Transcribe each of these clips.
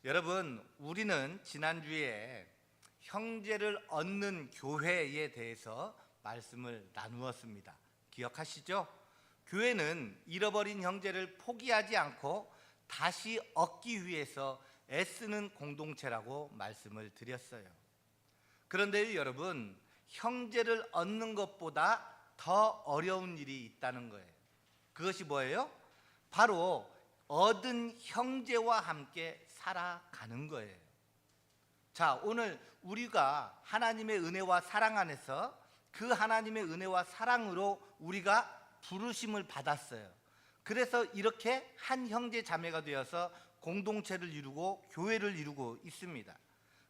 여러분, 우리는 지난주에 형제를 얻는 교회에 대해서 말씀을 나누었습니다. 기억하시죠? 교회는 잃어버린 형제를 포기하지 않고 다시 얻기 위해서 애쓰는 공동체라고 말씀을 드렸어요. 그런데 여러분, 형제를 얻는 것보다 더 어려운 일이 있다는 거예요. 그것이 뭐예요? 바로 얻은 형제와 함께 살아가는 거예요. 자, 오늘 우리가 하나님의 은혜와 사랑 안에서 그 하나님의 은혜와 사랑으로 우리가 부르심을 받았어요. 그래서 이렇게 한 형제 자매가 되어서 공동체를 이루고 교회를 이루고 있습니다.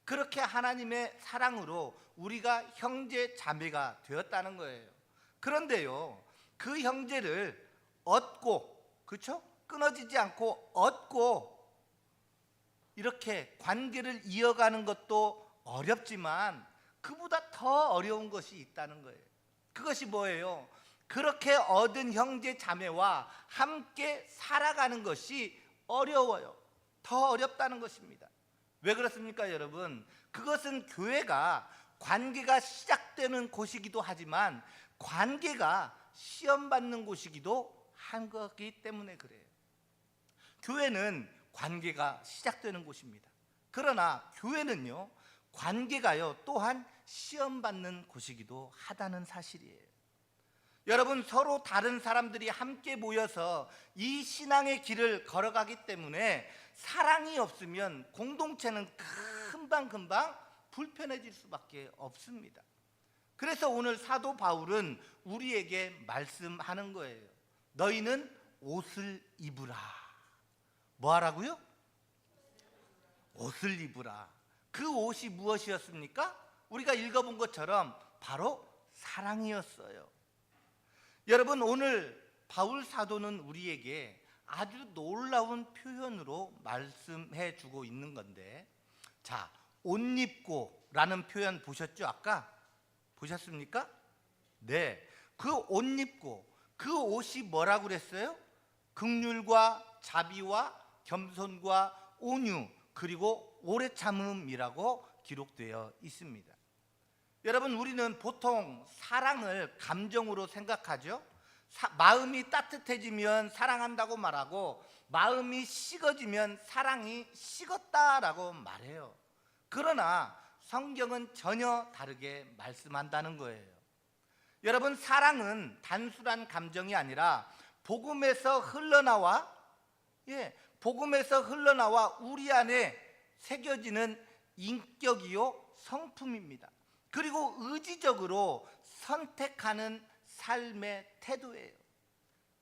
그렇게 하나님의 사랑으로 우리가 형제 자매가 되었다는 거예요. 그런데요, 그 형제를 얻고, 그렇죠? 끊어지지 않고 얻고 이렇게 관계를 이어가는 것도 어렵지만 그보다 더 어려운 것이 있다는 거예요. 그것이 뭐예요? 그렇게 얻은 형제 자매와 함께 살아가는 것이 어려워요. 더 어렵다는 것입니다. 왜 그렇습니까, 여러분? 그것은 교회가 관계가 시작되는 곳이기도 하지만 관계가 시험받는 곳이기도 한 거기 때문에 그래요. 교회는 관계가 시작되는 곳입니다. 그러나 교회는요, 관계가요 또한 시험받는 곳이기도 하다는 사실이에요. 여러분, 서로 다른 사람들이 함께 모여서 이 신앙의 길을 걸어가기 때문에 사랑이 없으면 공동체는 금방 불편해질 수밖에 없습니다. 그래서 오늘 사도 바울은 우리에게 말씀하는 거예요. 너희는 옷을 입으라. 뭐 하라고요? 옷을 입으라. 그 옷이 무엇이었습니까? 우리가 읽어본 것처럼 바로 사랑이었어요. 여러분, 오늘 바울 사도는 우리에게 아주 놀라운 표현으로 말씀해 주고 있는 건데, 자, 옷 입고 라는 표현 보셨죠? 아까 보셨습니까? 네, 그 옷 입고, 그 옷이 뭐라고 그랬어요? 긍휼과 자비와 겸손과 온유, 그리고 오래 참음이라고 기록되어 있습니다. 여러분, 우리는 보통 사랑을 감정으로 생각하죠. 마음이 따뜻해지면 사랑한다고 말하고 마음이 식어지면 사랑이 식었다라고 말해요. 그러나 성경은 전혀 다르게 말씀한다는 거예요. 여러분, 사랑은 단순한 감정이 아니라 복음에서 흘러나와 우리 안에 새겨지는 인격이요 성품입니다. 그리고 의지적으로 선택하는 삶의 태도예요.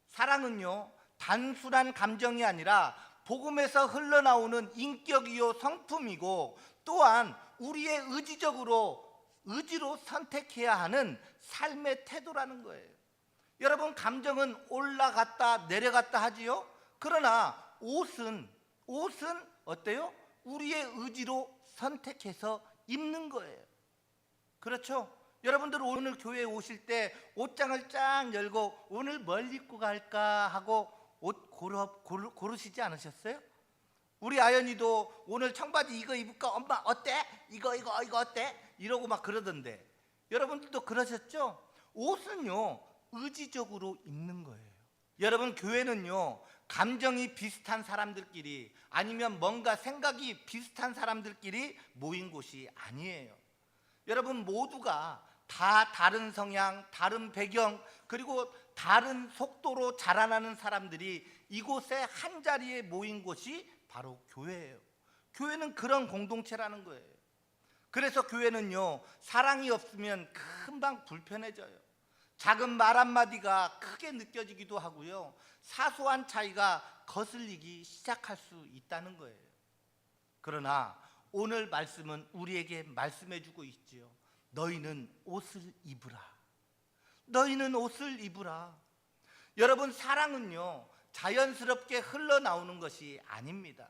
사랑은요, 단순한 감정이 아니라 복음에서 흘러나오는 인격이요 성품이고, 또한 우리의 의지로 선택해야 하는 삶의 태도라는 거예요. 여러분, 감정은 올라갔다 내려갔다 하지요. 그러나 옷은 어때요? 우리의 의지로 선택해서 입는 거예요. 그렇죠? 여러분들 오늘 교회에 오실 때 옷장을 쫙 열고 오늘 뭘 입고 갈까 하고 옷 고르시지 않으셨어요? 우리 아연이도 오늘 청바지 이거 입을까? 엄마 어때? 이거 어때? 이러고 막 그러던데, 여러분들도 그러셨죠? 옷은요, 의지적으로 입는 거예요. 여러분, 교회는요, 감정이 비슷한 사람들끼리 아니면 뭔가 생각이 비슷한 사람들끼리 모인 곳이 아니에요. 여러분, 모두가 다 다른 성향, 다른 배경, 그리고 다른 속도로 자라나는 사람들이 이곳에 한자리에 모인 곳이 바로 교회예요. 교회는 그런 공동체라는 거예요. 그래서 교회는요, 사랑이 없으면 금방 불편해져요. 작은 말 한마디가 크게 느껴지기도 하고요, 사소한 차이가 거슬리기 시작할 수 있다는 거예요. 그러나 오늘 말씀은 우리에게 말씀해 주고 있지요. 너희는 옷을 입으라. 너희는 옷을 입으라. 여러분, 사랑은요, 자연스럽게 흘러나오는 것이 아닙니다.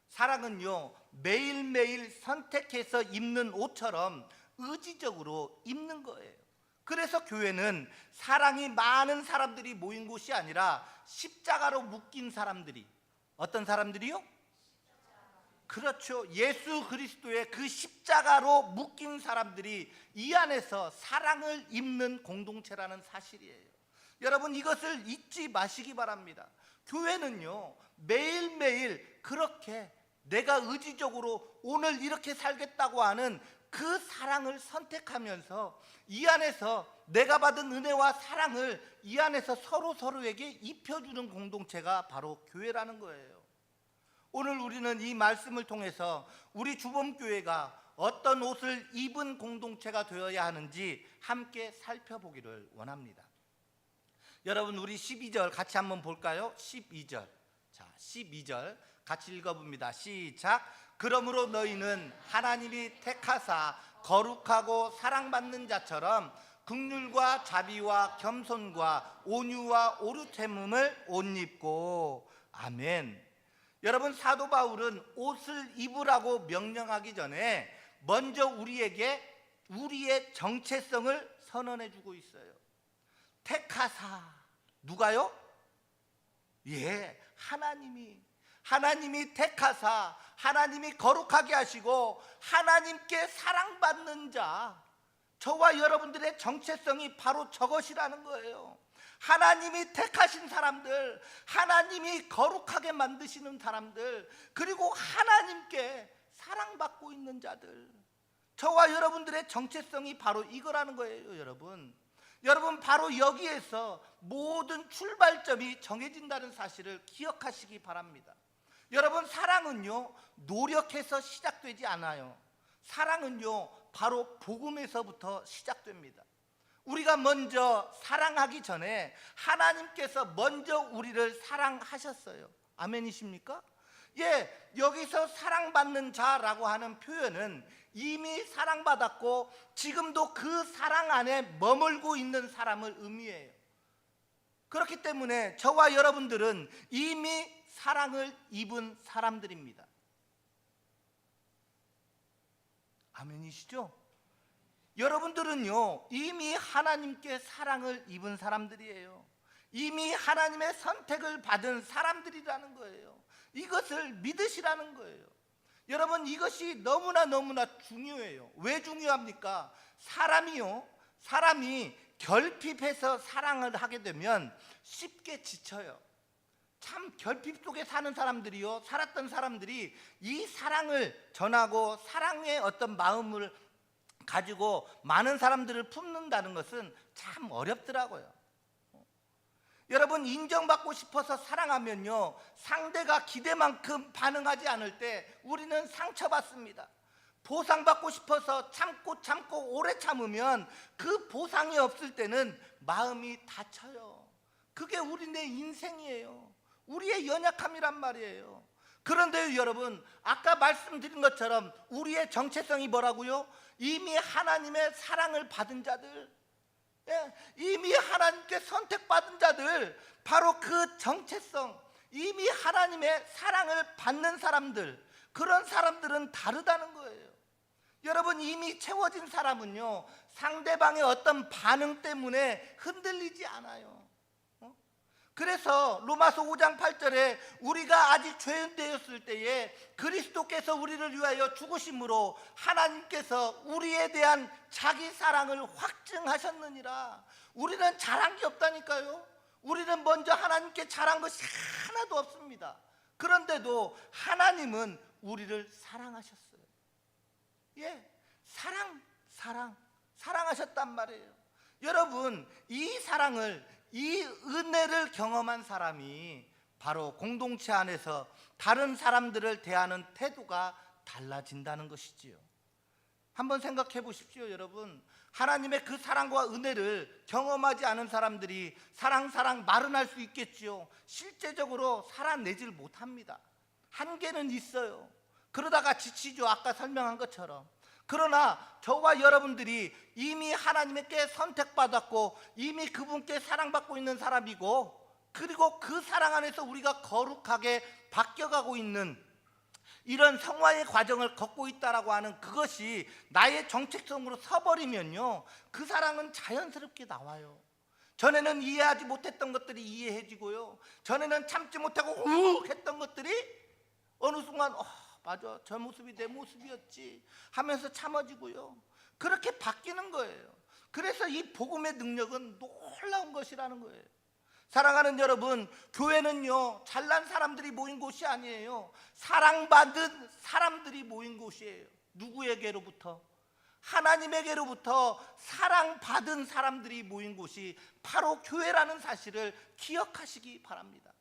사랑은요, 매일매일 선택해서 입는 옷처럼 의지적으로 입는 거예요. 그래서 교회는 사랑이 많은 사람들이 모인 곳이 아니라 십자가로 묶인 사람들이, 어떤 사람들이요? 그렇죠. 예수 그리스도의 그 십자가로 묶인 사람들이 이 안에서 사랑을 입는 공동체라는 사실이에요. 여러분, 이것을 잊지 마시기 바랍니다. 교회는요, 매일매일 그렇게 내가 의지적으로 오늘 이렇게 살겠다고 하는 그 사랑을 선택하면서 이 안에서 내가 받은 은혜와 사랑을 이 안에서 서로에게 입혀주는 공동체가 바로 교회라는 거예요. 오늘 우리는 이 말씀을 통해서 우리 주범교회가 어떤 옷을 입은 공동체가 되어야 하는지 함께 살펴보기를 원합니다. 여러분, 우리 12절 같이 한번 볼까요? 12절. 자, 12절 같이 읽어봅니다. 시작. 그러므로 너희는 하나님이 택하사 거룩하고 사랑받는 자처럼 긍휼과 자비와 겸손과 온유와 오르태음을 옷 입고. 아멘. 여러분, 사도 바울은 옷을 입으라고 명령하기 전에 먼저 우리에게 우리의 정체성을 선언해 주고 있어요. 택하사. 누가요? 예, 하나님이 택하사 하나님이 거룩하게 하시고 하나님께 사랑받는 자, 저와 여러분들의 정체성이 바로 저것이라는 거예요. 하나님이 택하신 사람들, 하나님이 거룩하게 만드시는 사람들, 그리고 하나님께 사랑받고 있는 자들, 저와 여러분들의 정체성이 바로 이거라는 거예요. 여러분, 바로 여기에서 모든 출발점이 정해진다는 사실을 기억하시기 바랍니다. 여러분, 사랑은요, 노력해서 시작되지 않아요. 사랑은요, 바로 복음에서부터 시작됩니다. 우리가 먼저 사랑하기 전에 하나님께서 먼저 우리를 사랑하셨어요. 아멘이십니까? 예, 여기서 사랑받는 자라고 하는 표현은 이미 사랑받았고 지금도 그 사랑 안에 머물고 있는 사람을 의미해요. 그렇기 때문에 저와 여러분들은 이미 사랑을 입은 사람들입니다. 아멘이시죠? 여러분들은요, 이미 하나님께 사랑을 입은 사람들이에요. 이미 하나님의 선택을 받은 사람들이라는 거예요. 이것을 믿으시라는 거예요. 여러분, 이것이 너무나 중요해요. 왜 중요합니까? 사람이 결핍해서 사랑을 하게 되면 쉽게 지쳐요. 참 결핍 속에 사는 사람들이요, 살았던 사람들이 이 사랑을 전하고 사랑의 어떤 마음을 가지고 많은 사람들을 품는다는 것은 참 어렵더라고요. 여러분, 인정받고 싶어서 사랑하면요, 상대가 기대만큼 반응하지 않을 때 우리는 상처받습니다. 보상받고 싶어서 참고 오래 참으면 그 보상이 없을 때는 마음이 다쳐요. 그게 우리네 인생이에요. 우리의 연약함이란 말이에요. 그런데 여러분, 아까 말씀드린 것처럼 우리의 정체성이 뭐라고요? 이미 하나님의 사랑을 받은 자들, 이미 하나님께 선택받은 자들, 바로 그 정체성, 이미 하나님의 사랑을 받는 사람들, 그런 사람들은 다르다는 거예요. 여러분, 이미 채워진 사람은요, 상대방의 어떤 반응 때문에 흔들리지 않아요. 그래서 로마서 5장 8절에 우리가 아직 죄인되었을 때에 그리스도께서 우리를 위하여 죽으심으로 하나님께서 우리에 대한 자기 사랑을 확증하셨느니라. 우리는 잘한 게 없다니까요. 우리는 먼저 하나님께 잘한 것이 하나도 없습니다. 그런데도 하나님은 우리를 사랑하셨어요. 예, 사랑하셨단 말이에요. 여러분, 이 은혜를 경험한 사람이 바로 공동체 안에서 다른 사람들을 대하는 태도가 달라진다는 것이지요. 한번 생각해 보십시오. 여러분, 하나님의 그 사랑과 은혜를 경험하지 않은 사람들이 사랑 말은 할 수 있겠지요. 실제적으로 살아내질 못합니다. 한계는 있어요. 그러다가 지치죠. 아까 설명한 것처럼. 그러나 저와 여러분들이 이미 하나님께 선택받았고 이미 그분께 사랑받고 있는 사람이고, 그리고 그 사랑 안에서 우리가 거룩하게 바뀌어가고 있는 이런 성화의 과정을 걷고 있다라고 하는 그것이 나의 정체성으로 서버리면요, 그 사랑은 자연스럽게 나와요. 전에는 이해하지 못했던 것들이 이해해지고요, 전에는 참지 못하고 우욱 했던 것들이 어느 순간 맞아, 저 모습이 내 모습이었지 하면서 참아지고요. 그렇게 바뀌는 거예요. 그래서 이 복음의 능력은 놀라운 것이라는 거예요. 사랑하는 여러분, 교회는요 잘난 사람들이 모인 곳이 아니에요. 사랑받은 사람들이 모인 곳이에요. 누구에게로부터? 하나님에게로부터 사랑받은 사람들이 모인 곳이 바로 교회라는 사실을 기억하시기 바랍니다.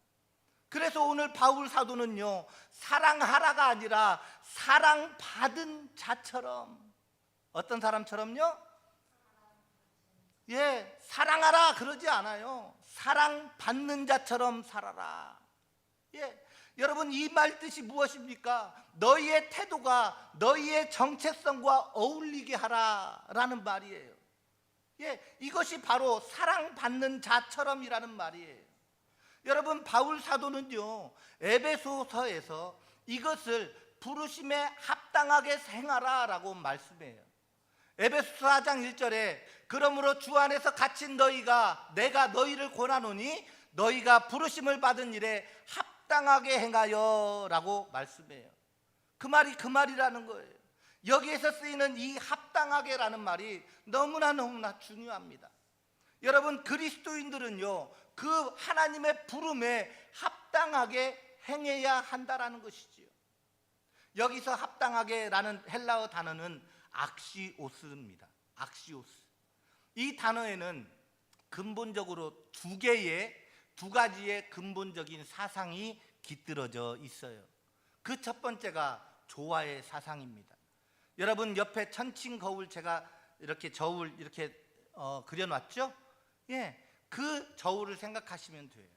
그래서 오늘 바울 사도는요 사랑하라가 아니라 사랑받은 자처럼, 어떤 사람처럼요? 예, 사랑하라 그러지 않아요. 사랑받는 자처럼 살아라. 예, 여러분 이 말 뜻이 무엇입니까? 너희의 태도가 너희의 정체성과 어울리게 하라라는 말이에요. 예, 이것이 바로 사랑받는 자처럼이라는 말이에요. 여러분 바울 사도는요 에베소서에서 이것을 부르심에 합당하게 행하라라고 말씀해요. 에베소서 4장 1절에 그러므로 주 안에서 갇힌 너희가 내가 너희를 권하노니 너희가 부르심을 받은 일에 합당하게 행하여 라고 말씀해요. 그 말이 그 말이라는 거예요. 여기에서 쓰이는 이 합당하게라는 말이 너무나 중요합니다. 여러분 그리스도인들은요 그 하나님의 부름에 합당하게 행해야 한다라는 것이지요. 여기서 합당하게라는 헬라어 단어는 악시오스입니다. 악시오스. 이 단어에는 근본적으로 두 가지의 근본적인 사상이 깃들어져 있어요. 그 첫 번째가 조화의 사상입니다. 여러분 옆에 천칭 거울 제가 이렇게 저울 이렇게 그려놨죠? 예, 그 저울을 생각하시면 돼요.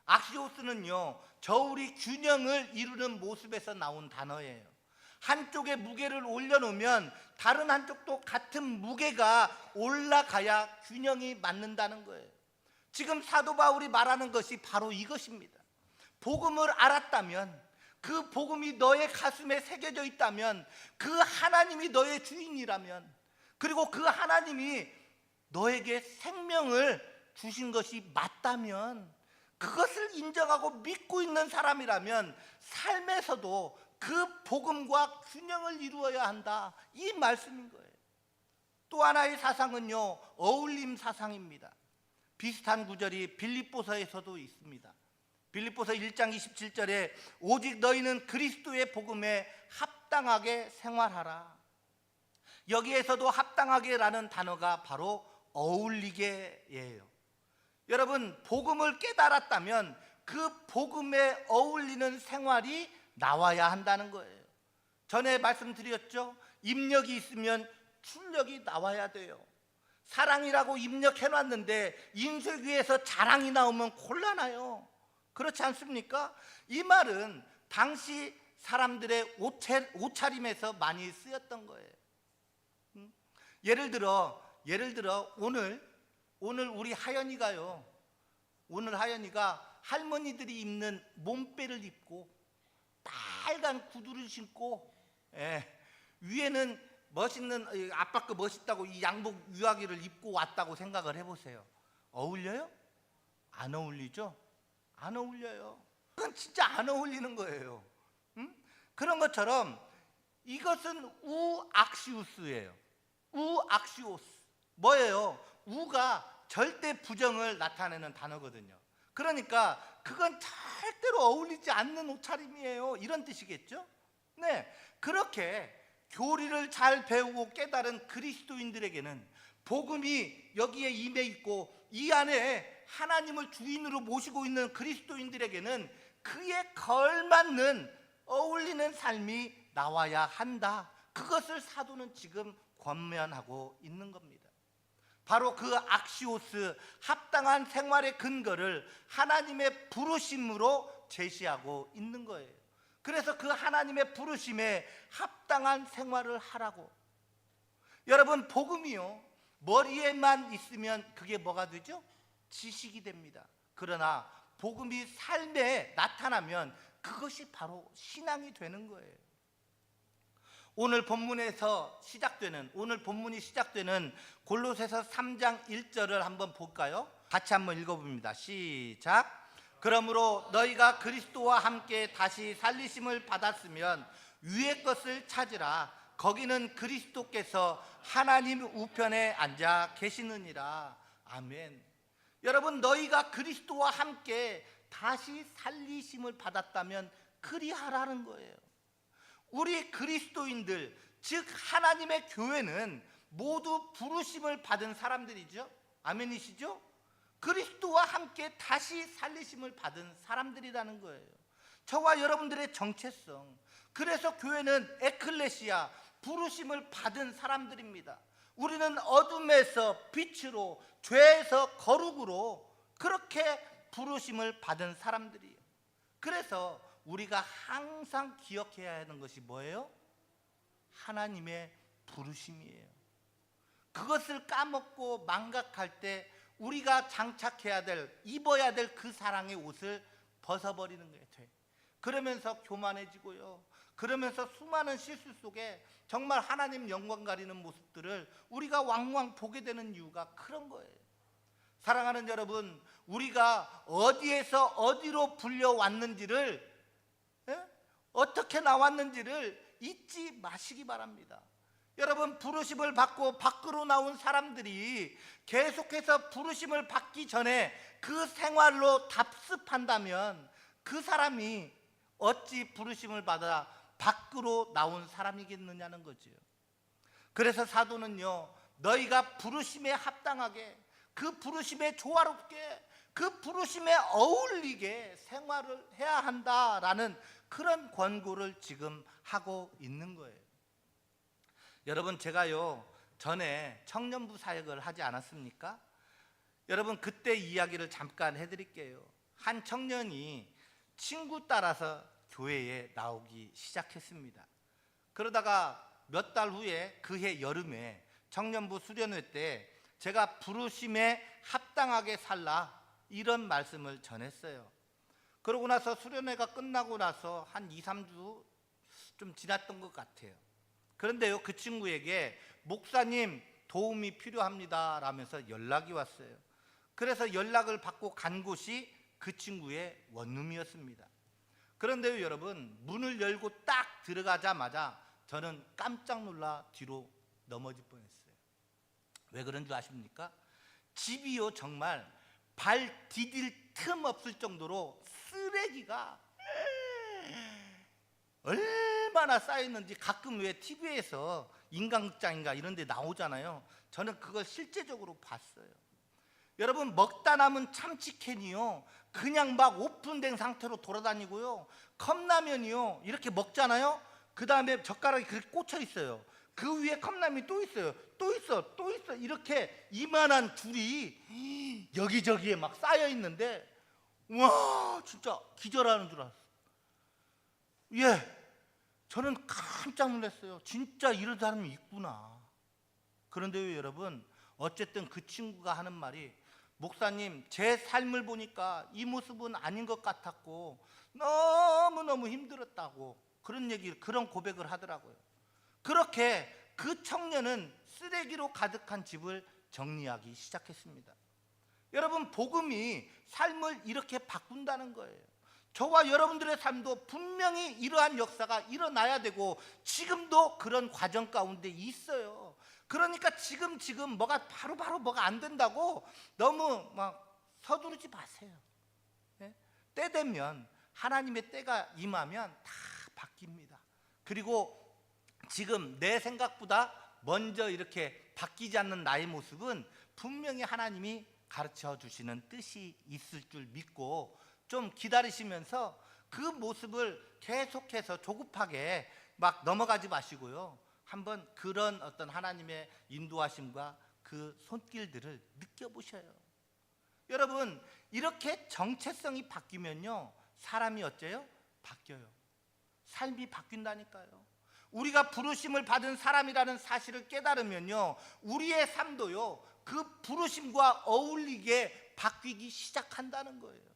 악시오스는요 저울이 균형을 이루는 모습에서 나온 단어예요. 한쪽에 무게를 올려놓으면 다른 한쪽도 같은 무게가 올라가야 균형이 맞는다는 거예요. 지금 사도 바울이 말하는 것이 바로 이것입니다. 복음을 알았다면, 그 복음이 너의 가슴에 새겨져 있다면, 그 하나님이 너의 주인이라면, 그리고 그 하나님이 너에게 생명을 주신 것이 맞다면, 그것을 인정하고 믿고 있는 사람이라면 삶에서도 그 복음과 균형을 이루어야 한다, 이 말씀인 거예요. 또 하나의 사상은요 어울림 사상입니다. 비슷한 구절이 빌립보서에서도 있습니다. 빌립보서 1장 27절에 오직 너희는 그리스도의 복음에 합당하게 생활하라. 여기에서도 합당하게라는 단어가 바로 어울리게예요. 여러분 복음을 깨달았다면 그 복음에 어울리는 생활이 나와야 한다는 거예요. 전에 말씀드렸죠. 입력이 있으면 출력이 나와야 돼요. 사랑이라고 입력해놨는데 인쇄기에서 자랑이 나오면 곤란해요. 그렇지 않습니까? 이 말은 당시 사람들의 옷차림에서 많이 쓰였던 거예요. 예를 들어 오늘 우리 하연이가요. 오늘 하연이가 할머니들이 입는 몸빼를 입고 빨간 구두를 신고, 위에는 멋있는, 아빠 거 멋있다고 이 양복 유아기를 입고 왔다고 생각을 해보세요. 어울려요? 안 어울리죠? 안 어울려요. 그건 진짜 안 어울리는 거예요. 그런 것처럼 이것은 우악시우스예요. 우악시오스. 뭐예요? 우가 절대 부정을 나타내는 단어거든요. 그러니까 그건 절대로 어울리지 않는 옷차림이에요, 이런 뜻이겠죠? 네, 그렇게 교리를 잘 배우고 깨달은 그리스도인들에게는 복음이 여기에 임해 있고 이 안에 하나님을 주인으로 모시고 있는 그리스도인들에게는 그에 걸맞는 어울리는 삶이 나와야 한다. 그것을 사도는 지금 권면하고 있는 겁니다. 바로 그 악시오스, 합당한 생활의 근거를 하나님의 부르심으로 제시하고 있는 거예요. 그래서 그 하나님의 부르심에 합당한 생활을 하라고. 여러분 복음이요 머리에만 있으면 그게 뭐가 되죠? 지식이 됩니다. 그러나 복음이 삶에 나타나면 그것이 바로 신앙이 되는 거예요. 오늘 본문이 시작되는 골로새서 3장 1절을 한번 볼까요? 같이 한번 읽어봅니다. 시작. 그러므로 너희가 그리스도와 함께 다시 살리심을 받았으면 위의 것을 찾으라. 거기는 그리스도께서 하나님 우편에 앉아 계시느니라. 아멘. 여러분, 너희가 그리스도와 함께 다시 살리심을 받았다면 그리하라는 거예요. 우리 그리스도인들, 즉 하나님의 교회는 모두 부르심을 받은 사람들이죠. 아멘이시죠? 그리스도와 함께 다시 살리심을 받은 사람들이라는 거예요. 저와 여러분들의 정체성, 그래서 교회는 에클레시아, 부르심을 받은 사람들입니다. 우리는 어둠에서 빛으로, 죄에서 거룩으로 그렇게 부르심을 받은 사람들이에요. 그래서 우리가 항상 기억해야 하는 것이 뭐예요? 하나님의 부르심이에요. 그것을 까먹고 망각할 때 우리가 장착해야 될, 입어야 될 그 사랑의 옷을 벗어버리는 게 돼. 그러면서 교만해지고요. 그러면서 수많은 실수 속에 정말 하나님 영광 가리는 모습들을 우리가 왕왕 보게 되는 이유가 그런 거예요. 사랑하는 여러분, 우리가 어디에서 어디로 불려왔는지를, 어떻게 나왔는지를 잊지 마시기 바랍니다. 여러분, 부르심을 받고 밖으로 나온 사람들이 계속해서 부르심을 받기 전에 그 생활로 답습한다면 그 사람이 어찌 부르심을 받아 밖으로 나온 사람이겠느냐는 거죠. 그래서 사도는요, 너희가 부르심에 합당하게, 그 부르심에 조화롭게, 그 부르심에 어울리게 생활을 해야 한다라는 그런 권고를 지금 하고 있는 거예요. 여러분, 제가요 전에 청년부 사역을 하지 않았습니까? 여러분, 그때 이야기를 잠깐 해드릴게요. 한 청년이 친구 따라서 교회에 나오기 시작했습니다. 그러다가 몇 달 후에 그해 여름에 청년부 수련회 때 제가 부르심에 합당하게 살라, 이런 말씀을 전했어요. 그러고 나서 수련회가 끝나고 나서 한 2, 3주 좀 지났던 것 같아요. 그런데요, 그 친구에게 목사님 도움이 필요합니다 라면서 연락이 왔어요. 그래서 연락을 받고 간 곳이 그 친구의 원룸이었습니다. 그런데요, 여러분, 문을 열고 딱 들어가자마자 저는 깜짝 놀라 뒤로 넘어질 뻔했어요. 왜 그런 줄 아십니까? 집이요 정말 발 디딜 틈 없을 정도로 쓰레기가 얼마나 쌓여있는지 가끔 왜 TV에서 인간극장인가 이런 데 나오잖아요. 저는 그걸 실제적으로 봤어요. 여러분, 먹다 남은 참치캔이요 그냥 막 오픈된 상태로 돌아다니고요, 컵라면이요 이렇게 먹잖아요. 그 다음에 젓가락이 그렇게 꽂혀 있어요. 그 위에 컵라면이 또 있어요. 또 있어, 또 있어. 이렇게 이만한 줄이 여기저기에 막 쌓여 있는데, 와, 진짜 기절하는 줄 알았어요. 예, 저는 깜짝 놀랐어요. 진짜 이런 사람이 있구나. 그런데요, 여러분, 어쨌든 그 친구가 하는 말이, 목사님, 제 삶을 보니까 이 모습은 아닌 것 같았고 너무너무 힘들었다고, 그런 얘기를, 그런 고백을 하더라고요. 그렇게 그 청년은 쓰레기로 가득한 집을 정리하기 시작했습니다. 여러분, 복음이 삶을 이렇게 바꾼다는 거예요. 저와 여러분들의 삶도 분명히 이러한 역사가 일어나야 되고 지금도 그런 과정 가운데 있어요. 그러니까 지금 뭐가 바로 뭐가 안 된다고 너무 막 서두르지 마세요. 때 되면, 하나님의 때가 임하면 다 바뀝니다. 그리고 지금 내 생각보다 먼저 이렇게 바뀌지 않는 나의 모습은 분명히 하나님이 가르쳐 주시는 뜻이 있을 줄 믿고 좀 기다리시면서 그 모습을 계속해서 조급하게 막 넘어가지 마시고요, 한번 그런 어떤 하나님의 인도하심과 그 손길들을 느껴보셔요. 여러분, 이렇게 정체성이 바뀌면요, 사람이 어째요? 바뀌어요. 삶이 바뀐다니까요. 우리가 부르심을 받은 사람이라는 사실을 깨달으면요, 우리의 삶도요 그 부르심과 어울리게 바뀌기 시작한다는 거예요.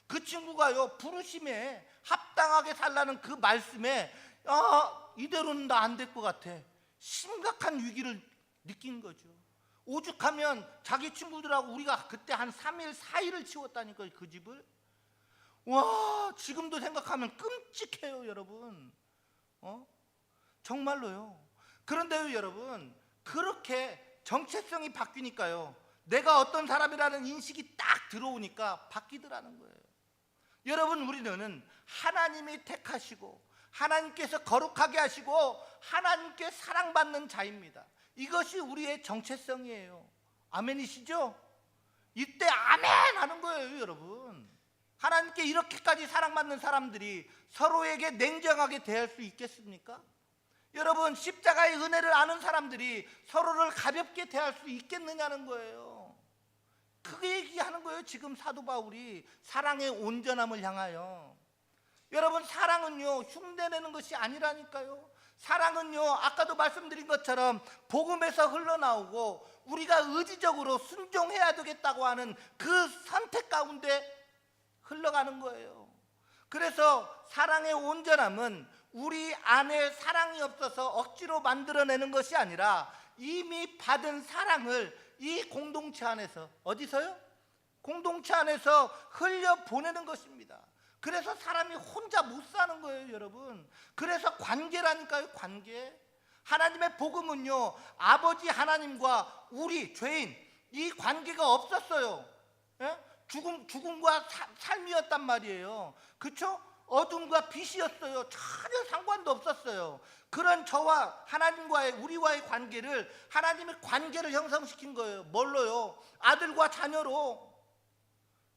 그 친구가요 부르심에 합당하게 살라는 그 말씀에 이대로는 나 안 될 것 같아, 심각한 위기를 느낀 거죠. 오죽하면 자기 친구들하고 우리가 그때 한 3일 4일을 치웠다니까요, 그 집을. 와, 지금도 생각하면 끔찍해요, 여러분. 정말로요. 그런데요, 여러분, 그렇게 정체성이 바뀌니까요, 내가 어떤 사람이라는 인식이 딱 들어오니까 바뀌더라는 거예요. 여러분, 우리는 하나님이 택하시고 하나님께서 거룩하게 하시고 하나님께 사랑받는 자입니다. 이것이 우리의 정체성이에요. 아멘이시죠? 이때 아멘 하는 거예요, 여러분. 하나님께 이렇게까지 사랑받는 사람들이 서로에게 냉정하게 대할 수 있겠습니까? 여러분, 십자가의 은혜를 아는 사람들이 서로를 가볍게 대할 수 있겠느냐는 거예요. 그 얘기하는 거예요, 지금 사도 바울이 사랑의 온전함을 향하여. 여러분, 사랑은요 흉내내는 것이 아니라니까요. 사랑은요, 아까도 말씀드린 것처럼 복음에서 흘러나오고 우리가 의지적으로 순종해야 되겠다고 하는 그 선택 가운데 흘러가는 거예요. 그래서 사랑의 온전함은 우리 안에 사랑이 없어서 억지로 만들어내는 것이 아니라 이미 받은 사랑을 이 공동체 안에서, 어디서요? 공동체 안에서 흘려보내는 것입니다. 그래서 사람이 혼자 못 사는 거예요, 여러분. 그래서 관계라니까요, 관계. 하나님의 복음은요, 아버지 하나님과 우리 죄인, 이 관계가 없었어요. 예? 죽음과 삶이었단 말이에요. 그렇죠? 어둠과 빛이었어요. 전혀 상관도 없었어요. 그런 저와 하나님과의, 우리와의 관계를, 하나님의 관계를 형성시킨 거예요. 뭘로요? 아들과 자녀로.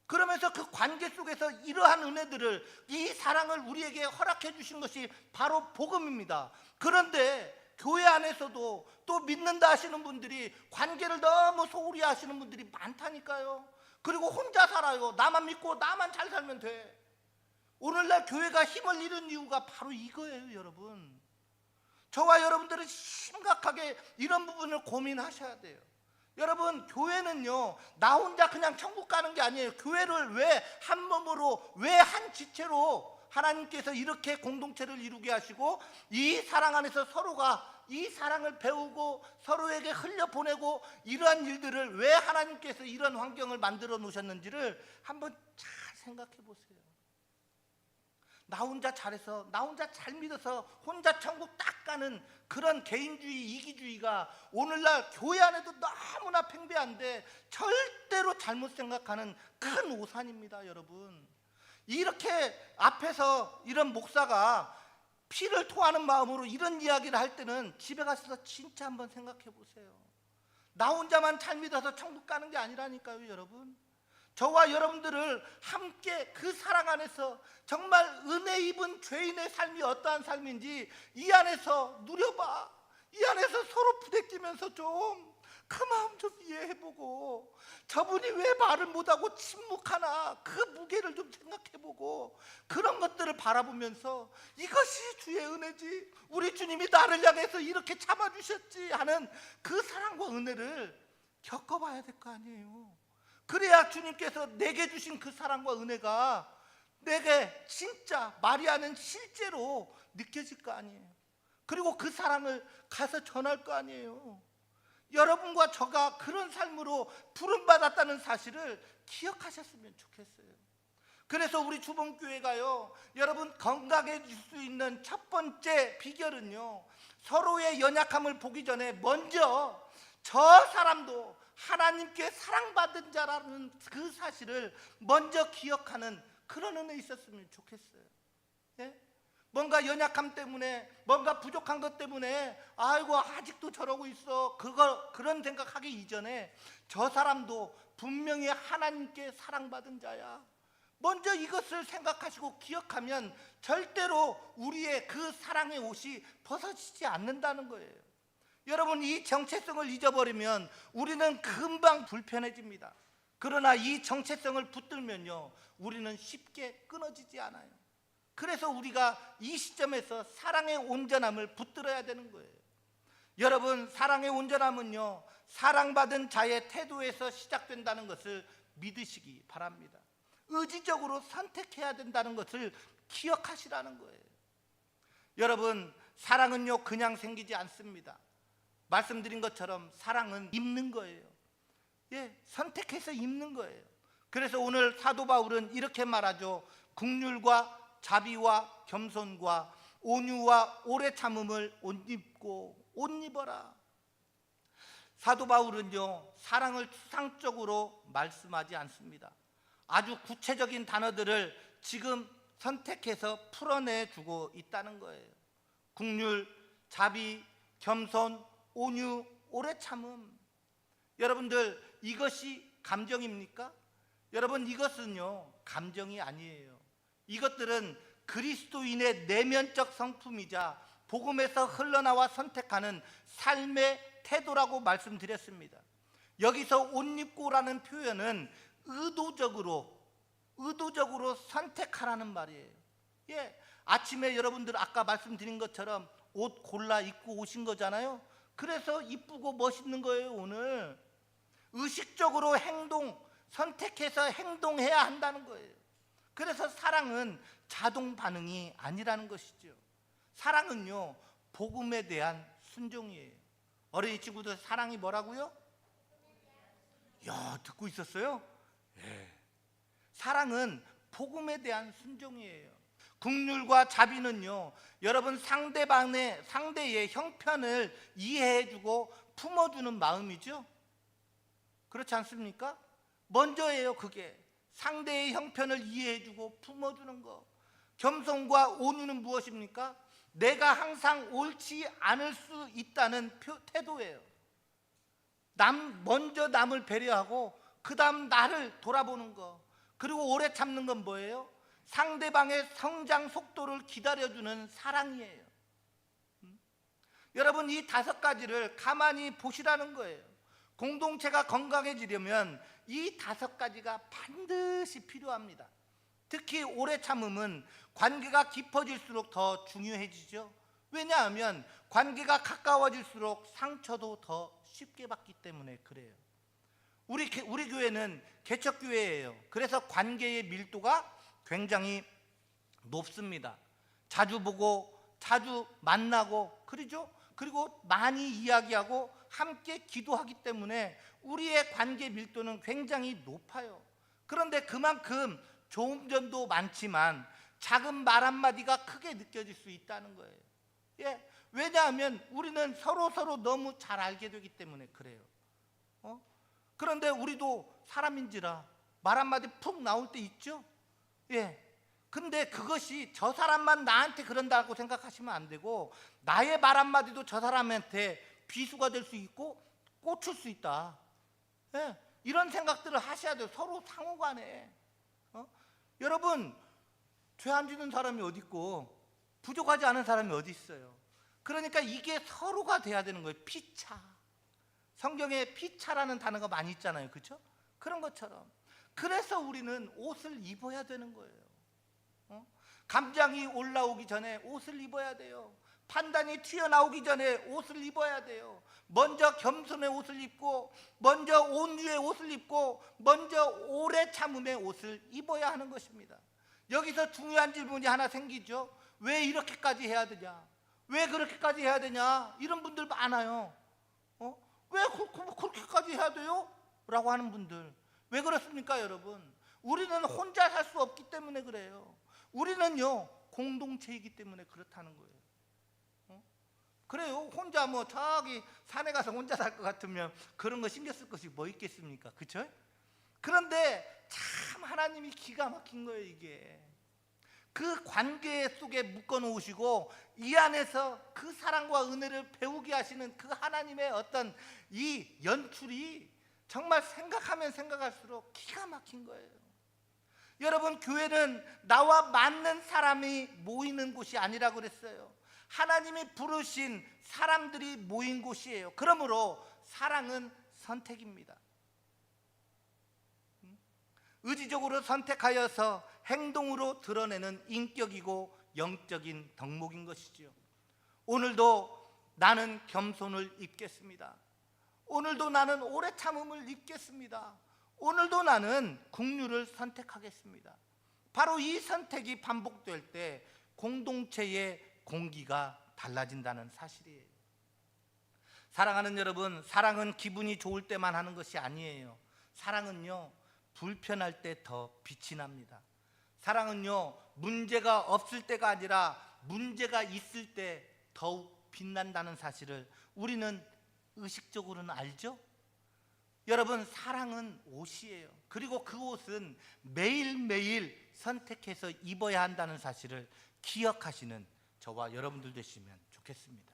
그러면서 그 관계 속에서 이러한 은혜들을, 이 사랑을 우리에게 허락해 주신 것이 바로 복음입니다. 그런데 교회 안에서도 또 믿는다 하시는 분들이 관계를 너무 소홀히 하시는 분들이 많다니까요. 그리고 혼자 살아요. 나만 믿고 나만 잘 살면 돼. 오늘날 교회가 힘을 잃은 이유가 바로 이거예요, 여러분. 저와 여러분들은 심각하게 이런 부분을 고민하셔야 돼요. 여러분, 교회는요, 나 혼자 그냥 천국 가는 게 아니에요. 교회를 왜 한 몸으로, 왜 한 지체로 하나님께서 이렇게 공동체를 이루게 하시고 이 사랑 안에서 서로가 이 사랑을 배우고 서로에게 흘려보내고, 이러한 일들을 왜 하나님께서 이런 환경을 만들어 놓으셨는지를 한번 잘 생각해 보세요. 나 혼자 잘해서, 나 혼자 잘 믿어서 혼자 천국 딱 가는 그런 개인주의, 이기주의가 오늘날 교회 안에도 너무나 팽배한데 절대로 잘못 생각하는 큰 오산입니다, 여러분. 이렇게 앞에서 이런 목사가 피를 토하는 마음으로 이런 이야기를 할 때는 집에 가서 진짜 한번 생각해 보세요. 나 혼자만 잘 믿어서 천국 가는 게 아니라니까요, 여러분. 저와 여러분들을 함께 그 사랑 안에서 정말 은혜 입은 죄인의 삶이 어떠한 삶인지 이 안에서 누려봐. 이 안에서 서로 부대끼면서 좀 그 마음 좀 이해해보고, 저분이 왜 말을 못하고 침묵하나 그 무게를 좀 생각해보고, 그런 것들을 바라보면서 이것이 주의 은혜지, 우리 주님이 나를 향해서 이렇게 참아주셨지 하는 그 사랑과 은혜를 겪어봐야 될 거 아니에요. 그래야 주님께서 내게 주신 그 사랑과 은혜가 내게 진짜 마리아는 실제로 느껴질 거 아니에요. 그리고 그 사랑을 가서 전할 거 아니에요. 여러분과 저가 그런 삶으로 부름받았다는 사실을 기억하셨으면 좋겠어요. 그래서 우리 주봉교회가요, 여러분 건강해질 수 있는 첫 번째 비결은요, 서로의 연약함을 보기 전에 먼저 저 사람도 하나님께 사랑받은 자라는 그 사실을 먼저 기억하는 그런 은혜 있었으면 좋겠어요. 예? 뭔가 연약함 때문에, 뭔가 부족한 것 때문에 아이고 아직도 저러고 있어, 그런 생각하기 이전에 저 사람도 분명히 하나님께 사랑받은 자야, 먼저 이것을 생각하시고 기억하면 절대로 우리의 그 사랑의 옷이 벗어지지 않는다는 거예요. 여러분, 이 정체성을 잊어버리면 우리는 금방 불편해집니다. 그러나 이 정체성을 붙들면요, 우리는 쉽게 끊어지지 않아요. 그래서 우리가 이 시점에서 사랑의 온전함을 붙들어야 되는 거예요. 여러분, 사랑의 온전함은요, 사랑받은 자의 태도에서 시작된다는 것을 믿으시기 바랍니다. 의지적으로 선택해야 된다는 것을 기억하시라는 거예요. 여러분, 사랑은요 그냥 생기지 않습니다. 말씀드린 것처럼 사랑은 입는 거예요. 예, 선택해서 입는 거예요. 그래서 오늘 사도 바울은 이렇게 말하죠. 긍휼과 자비와 겸손과 온유와 오래 참음을 옷 입고 옷 입어라. 사도 바울은요, 사랑을 추상적으로 말씀하지 않습니다. 아주 구체적인 단어들을 지금 선택해서 풀어내주고 있다는 거예요. 긍휼, 자비, 겸손, 온유, 오래 참음. 여러분들, 이것이 감정입니까? 여러분, 이것은요, 감정이 아니에요. 이것들은 그리스도인의 내면적 성품이자 복음에서 흘러나와 선택하는 삶의 태도라고 말씀드렸습니다. 여기서 옷 입고라는 표현은 의도적으로 선택하라는 말이에요. 예, 아침에 여러분들 아까 말씀드린 것처럼 옷 골라 입고 오신 거잖아요. 그래서 이쁘고 멋있는 거예요. 오늘 의식적으로 선택해서 행동해야 한다는 거예요. 그래서 사랑은 자동 반응이 아니라는 것이죠. 사랑은요, 복음에 대한 순종이에요. 어린이 친구들, 사랑이 뭐라고요? 야, 듣고 있었어요? 예. 사랑은 복음에 대한 순종이에요. 긍휼과 자비는요, 여러분 상대의 형편을 이해해주고 품어주는 마음이죠. 그렇지 않습니까? 먼저예요. 그게 상대의 형편을 이해해주고 품어주는 거. 겸손과 온유는 무엇입니까? 내가 항상 옳지 않을 수 있다는 태도예요. 먼저 남을 배려하고 그 다음 나를 돌아보는 거. 그리고 오래 참는 건 뭐예요? 상대방의 성장 속도를 기다려주는 사랑이에요. 여러분, 이 5가지를 가만히 보시라는 거예요. 공동체가 건강해지려면 이 5가지가 반드시 필요합니다. 특히 오래 참음은 관계가 깊어질수록 더 중요해지죠. 왜냐하면 관계가 가까워질수록 상처도 더 쉽게 받기 때문에 그래요. 우리 교회는 개척교회예요. 그래서 관계의 밀도가 굉장히 높습니다. 자주 보고 자주 만나고 그러죠. 그리고 많이 이야기하고 함께 기도하기 때문에 우리의 관계 밀도는 굉장히 높아요. 그런데 그만큼 좋은 점도 많지만 작은 말 한마디가 크게 느껴질 수 있다는 거예요. 예, 왜냐하면 우리는 서로 너무 잘 알게 되기 때문에 그래요. 그런데 우리도 사람인지라 말 한마디 푹 나올 때 있죠. 예. 근데 그것이 저 사람만 나한테 그런다고 생각하시면 안 되고, 나의 말 한마디도 저 사람한테 비수가 될 수 있고 꽂힐 수 있다. 예. 이런 생각들을 하셔야 돼요. 서로 상호간에. 여러분, 죄 안 짓는 사람이 어디 있고 부족하지 않은 사람이 어디 있어요. 그러니까 이게 서로가 돼야 되는 거예요. 피차. 성경에 피차라는 단어가 많이 있잖아요. 그렇죠? 그런 것처럼. 그래서 우리는 옷을 입어야 되는 거예요. 감정이 올라오기 전에 옷을 입어야 돼요. 판단이 튀어나오기 전에 옷을 입어야 돼요. 먼저 겸손의 옷을 입고, 먼저 온유의 옷을 입고, 먼저 오래 참음의 옷을 입어야 하는 것입니다. 여기서 중요한 질문이 하나 생기죠. 왜 이렇게까지 해야 되냐? 왜 그렇게까지 해야 되냐? 이런 분들 많아요. 왜 그렇게까지 해야 돼요? 라고 하는 분들. 왜 그렇습니까, 여러분? 우리는 혼자 살 수 없기 때문에 그래요. 우리는요, 공동체이기 때문에 그렇다는 거예요. 그래요. 혼자 저기 산에 가서 혼자 살 것 같으면 그런 거 신경 쓸 것이 뭐 있겠습니까? 그렇죠? 그런데 참 하나님이 기가 막힌 거예요. 이게 그 관계 속에 묶어 놓으시고 이 안에서 그 사랑과 은혜를 배우게 하시는 그 하나님의 어떤 이 연출이 정말 생각하면 생각할수록 기가 막힌 거예요. 여러분, 교회는 나와 맞는 사람이 모이는 곳이 아니라고 그랬어요. 하나님이 부르신 사람들이 모인 곳이에요. 그러므로 사랑은 선택입니다. 의지적으로 선택하여서 행동으로 드러내는 인격이고 영적인 덕목인 것이지요. 오늘도 나는 겸손을 입겠습니다. 오늘도 나는 오래 참음을 입겠습니다. 오늘도 나는 긍휼을 선택하겠습니다. 바로 이 선택이 반복될 때 공동체의 공기가 달라진다는 사실이에요. 사랑하는 여러분, 사랑은 기분이 좋을 때만 하는 것이 아니에요. 사랑은요, 불편할 때 더 빛이 납니다. 사랑은요, 문제가 없을 때가 아니라 문제가 있을 때 더욱 빛난다는 사실을 우리는 의식적으로는 알죠? 여러분, 사랑은 옷이에요. 그리고 그 옷은 매일매일 선택해서 입어야 한다는 사실을 기억하시는 저와 여러분들 되시면 좋겠습니다.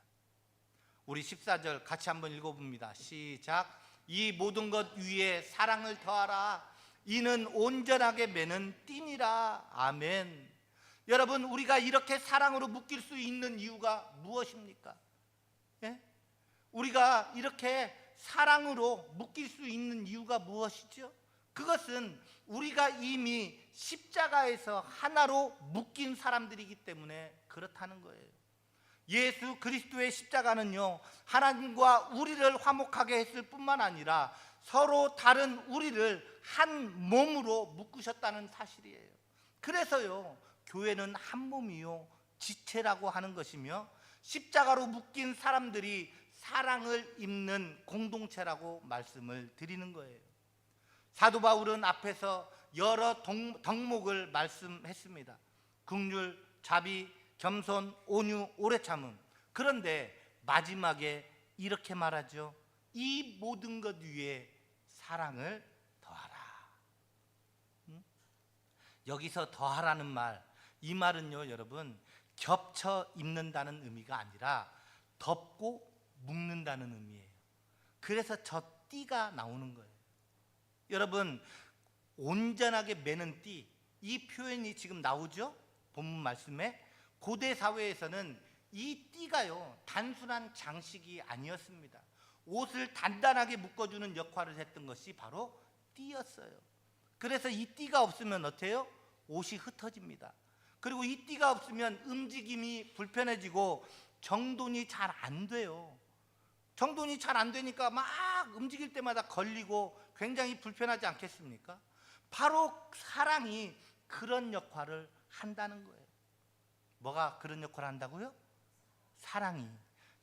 우리 14절 같이 한번 읽어봅니다. 시작. 이 모든 것 위에 사랑을 더하라. 이는 온전하게 매는 띠니라. 아멘. 여러분, 우리가 이렇게 사랑으로 묶일 수 있는 이유가 무엇입니까? 예? 우리가 이렇게 사랑으로 묶일 수 있는 이유가 무엇이죠? 그것은 우리가 이미 십자가에서 하나로 묶인 사람들이기 때문에 그렇다는 거예요. 예수 그리스도의 십자가는요, 하나님과 우리를 화목하게 했을 뿐만 아니라 서로 다른 우리를 한 몸으로 묶으셨다는 사실이에요. 그래서요, 교회는 한 몸이요 지체라고 하는 것이며, 십자가로 묶인 사람들이 사랑을 입는 공동체라고 말씀을 드리는 거예요. 사도 바울은 앞에서 여러 덕목을 말씀했습니다. 긍휼, 자비, 겸손, 온유, 오래 참음. 그런데 마지막에 이렇게 말하죠. 이 모든 것 위에 사랑을 더하라. 여기서 더하라는 말, 이 말은요 여러분, 겹쳐 입는다는 의미가 아니라 덮고 묶는다는 의미예요. 그래서 저 띠가 나오는 거예요. 여러분, 온전하게 매는 띠, 이 표현이 지금 나오죠? 본문 말씀에. 고대 사회에서는 이 띠가요 단순한 장식이 아니었습니다. 옷을 단단하게 묶어주는 역할을 했던 것이 바로 띠였어요. 그래서 이 띠가 없으면 어때요? 옷이 흩어집니다. 그리고 이 띠가 없으면 움직임이 불편해지고 정돈이 잘 안 돼요. 정돈이 잘 안 되니까 막 움직일 때마다 걸리고 굉장히 불편하지 않겠습니까? 바로 사랑이 그런 역할을 한다는 거예요. 뭐가 그런 역할을 한다고요?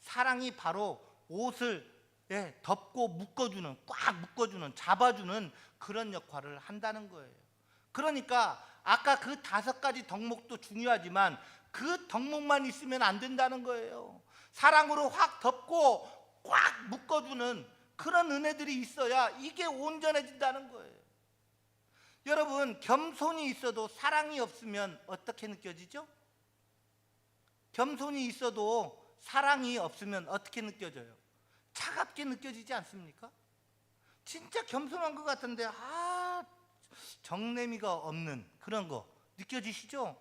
사랑이 바로 옷을 덮고 묶어주는, 꽉 묶어주는, 잡아주는 그런 역할을 한다는 거예요. 그러니까 아까 그 5가지 덕목도 중요하지만 그 덕목만 있으면 안 된다는 거예요. 사랑으로 확 덮고 꽉 묶어주는 그런 은혜들이 있어야 이게 온전해진다는 거예요. 여러분, 겸손이 있어도 사랑이 없으면 어떻게 느껴지죠? 겸손이 있어도 사랑이 없으면 어떻게 느껴져요? 차갑게 느껴지지 않습니까? 진짜 겸손한 것 같은데 정내미가 없는 그런 거 느껴지시죠?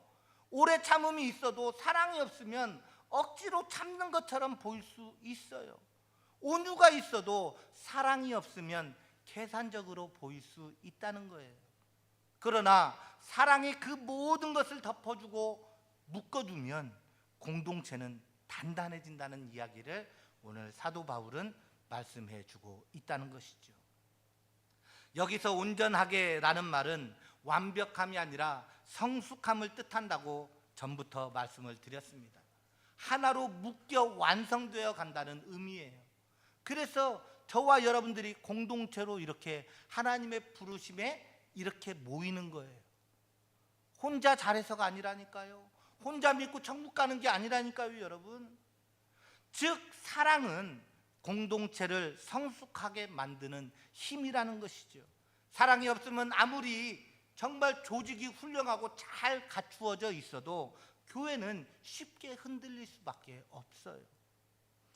오래 참음이 있어도 사랑이 없으면 억지로 참는 것처럼 보일 수 있어요. 온유가 있어도 사랑이 없으면 계산적으로 보일 수 있다는 거예요. 그러나 사랑이 그 모든 것을 덮어주고 묶어주면 공동체는 단단해진다는 이야기를 오늘 사도 바울은 말씀해 주고 있다는 것이죠. 여기서 온전하게라는 말은 완벽함이 아니라 성숙함을 뜻한다고 전부터 말씀을 드렸습니다. 하나로 묶여 완성되어 간다는 의미예요. 그래서 저와 여러분들이 공동체로 이렇게 하나님의 부르심에 이렇게 모이는 거예요. 혼자 잘해서가 아니라니까요. 혼자 믿고 천국 가는 게 아니라니까요, 여러분. 즉 사랑은 공동체를 성숙하게 만드는 힘이라는 것이죠. 사랑이 없으면 아무리 정말 조직이 훌륭하고 잘 갖추어져 있어도 교회는 쉽게 흔들릴 수밖에 없어요.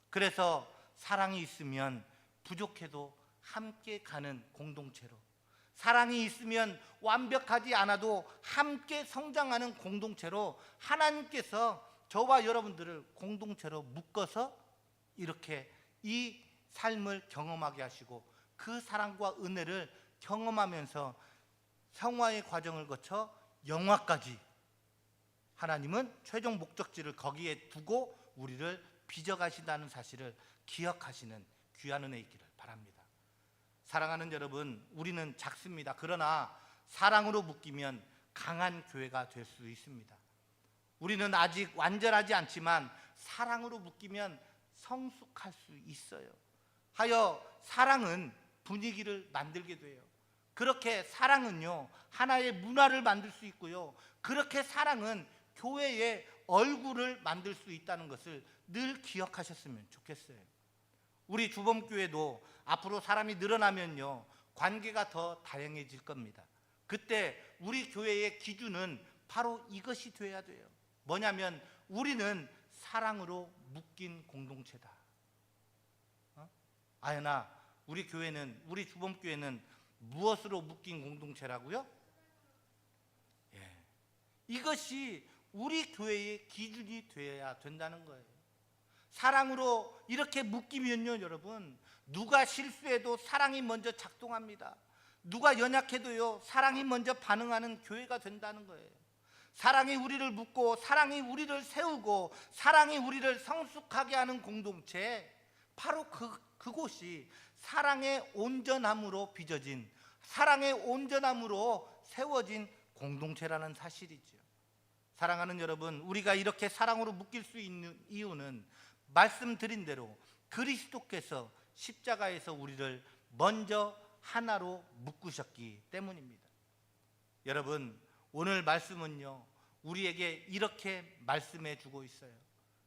그래서 사랑이 있으면 부족해도 함께 가는 공동체로, 사랑이 있으면 완벽하지 않아도 함께 성장하는 공동체로 하나님께서 저와 여러분들을 공동체로 묶어서 이렇게 이 삶을 경험하게 하시고 그 사랑과 은혜를 경험하면서 성화의 과정을 거쳐 영화까지 하나님은 최종 목적지를 거기에 두고 우리를 빚어가신다는 사실을 기억하시는 귀한 은혜 있기를 바랍니다. 사랑하는 여러분, 우리는 작습니다. 그러나 사랑으로 묶이면 강한 교회가 될 수 있습니다. 우리는 아직 완전하지 않지만 사랑으로 묶이면 성숙할 수 있어요. 하여 사랑은 분위기를 만들게 돼요. 그렇게 사랑은요 하나의 문화를 만들 수 있고요, 그렇게 사랑은 교회의 얼굴을 만들 수 있다는 것을 늘 기억하셨으면 좋겠어요. 우리 주범교회도 앞으로 사람이 늘어나면요, 관계가 더 다양해질 겁니다. 그때 우리 교회의 기준은 바로 이것이 돼야 돼요. 뭐냐면 우리는 사랑으로 묶인 공동체다. 아연아, 우리 교회는, 우리 주범교회는 무엇으로 묶인 공동체라고요? 예. 이것이 우리 교회의 기준이 되어야 된다는 거예요. 사랑으로 이렇게 묶이면요, 여러분, 누가 실수해도 사랑이 먼저 작동합니다. 누가 연약해도요, 사랑이 먼저 반응하는 교회가 된다는 거예요. 사랑이 우리를 묶고, 사랑이 우리를 세우고, 사랑이 우리를 성숙하게 하는 공동체, 바로 그곳이 사랑의 온전함으로 빚어진, 사랑의 온전함으로 세워진 공동체라는 사실이죠. 사랑하는 여러분, 우리가 이렇게 사랑으로 묶일 수 있는 이유는 말씀드린 대로 그리스도께서 십자가에서 우리를 먼저 하나로 묶으셨기 때문입니다. 여러분, 오늘 말씀은요, 우리에게 이렇게 말씀해 주고 있어요.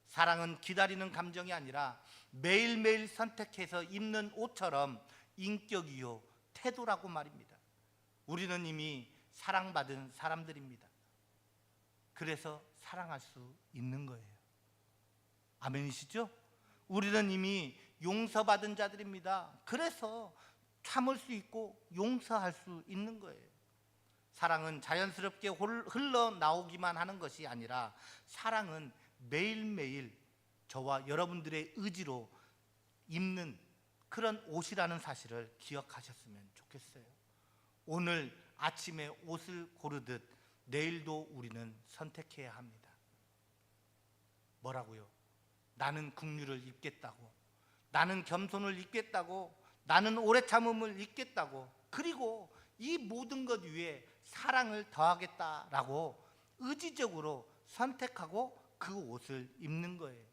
사랑은 기다리는 감정이 아니라 매일매일 선택해서 입는 옷처럼 인격이요 태도라고 말입니다. 우리는 이미 사랑받은 사람들입니다. 그래서 사랑할 수 있는 거예요. 아멘이시죠? 우리는 이미 용서받은 자들입니다. 그래서 참을 수 있고 용서할 수 있는 거예요. 사랑은 자연스럽게 흘러나오기만 하는 것이 아니라 사랑은 매일매일 저와 여러분들의 의지로 입는 그런 옷이라는 사실을 기억하셨으면 좋겠어요. 오늘 아침에 옷을 고르듯 내일도 우리는 선택해야 합니다. 뭐라고요? 나는 긍휼을 입겠다고, 나는 겸손을 입겠다고, 나는 오래 참음을 입겠다고, 그리고 이 모든 것 위에 사랑을 더하겠다라고 의지적으로 선택하고 그 옷을 입는 거예요.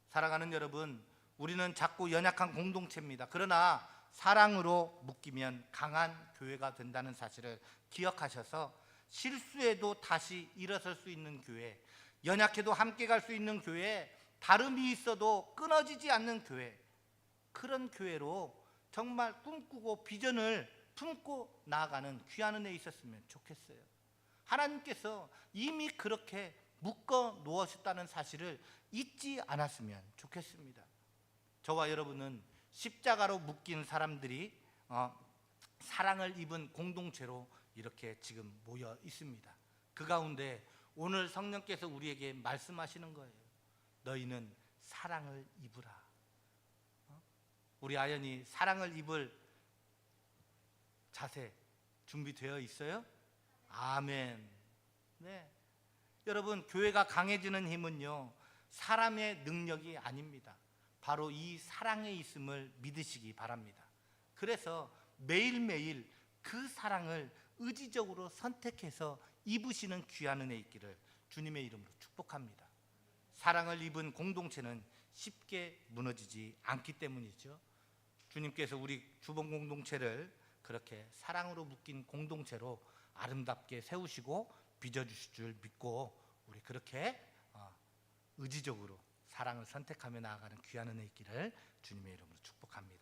사랑하는 여러분, 우리는 작고 연약한 공동체입니다. 그러나 사랑으로 묶이면 강한 교회가 된다는 사실을 기억하셔서 실수해도 다시 일어설 수 있는 교회, 연약해도 함께 갈 수 있는 교회, 다름이 있어도 끊어지지 않는 교회, 그런 교회로 정말 꿈꾸고 비전을 품고 나아가는 귀한 은혜 있었으면 좋겠어요. 하나님께서 이미 그렇게 묶어 놓으셨다는 사실을 잊지 않았으면 좋겠습니다. 저와 여러분은 십자가로 묶인 사람들이 사랑을 입은 공동체로 이렇게 지금 모여 있습니다. 그 가운데 오늘 성령께서 우리에게 말씀하시는 거예요. 너희는 사랑을 입으라. 우리 아연이 사랑을 입을 자세 준비되어 있어요? 아멘. 네. 여러분, 교회가 강해지는 힘은요, 사람의 능력이 아닙니다. 바로 이 사랑에 있음을 믿으시기 바랍니다. 그래서 매일매일 그 사랑을 의지적으로 선택해서 입으시는 귀한 은혜 있기를 주님의 이름으로 축복합니다. 사랑을 입은 공동체는 쉽게 무너지지 않기 때문이죠. 주님께서 우리 주범 공동체를 그렇게 사랑으로 묶인 공동체로 아름답게 세우시고 빚어주실 줄 믿고 우리 그렇게 의지적으로 사랑을 선택하며 나아가는 귀한 은혜 있기를 주님의 이름으로 축복합니다.